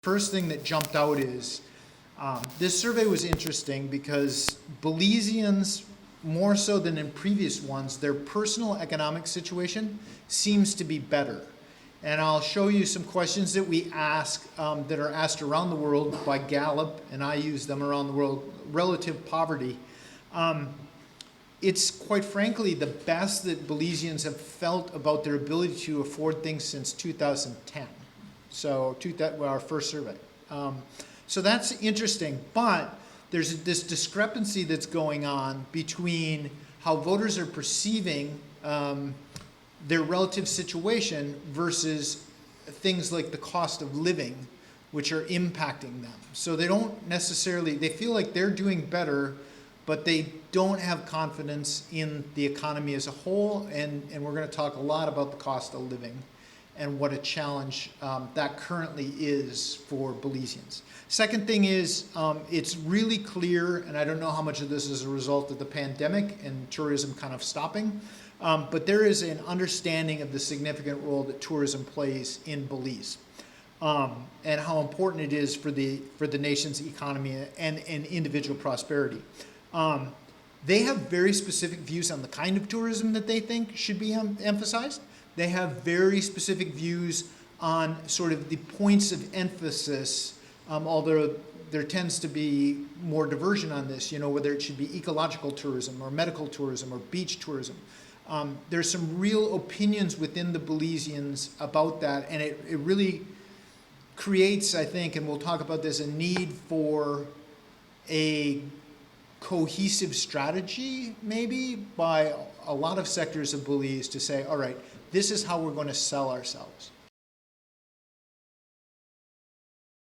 First thing that jumped out is this survey was interesting because Belizeans, more so than in previous ones, their personal economic situation seems to be better. And I'll show you some questions that we ask that are asked around the world by Gallup, and I use them around the world. Relative poverty. It's quite frankly the best that Belizeans have felt about their ability to afford things since 2010. So our first survey. So that's interesting, but there's this discrepancy that's going on between how voters are perceiving their relative situation versus things like the cost of living, which are impacting them. So they don't necessarily, they feel like they're doing better, but they don't have confidence in the economy as a whole, and we're going to talk a lot about the cost of living and what a challenge that currently is for Belizeans. Second thing is, it's really clear, and I don't know how much of this is a result of the pandemic and tourism kind of stopping, but there is an understanding of the significant role that tourism plays in Belize, and how important it is for the nation's economy and individual prosperity. They have very specific views on the kind of tourism that they think should be emphasized. They have very specific views on sort of the points of emphasis, although there tends to be more diversion on this, whether it should be ecological tourism or medical tourism or beach tourism. There's some real opinions within the Belizeans about that, and it really creates, I think, and we'll talk about this, a need for a cohesive strategy, maybe, by a lot of sectors of Belize to say, all right, this is how we're going to sell ourselves.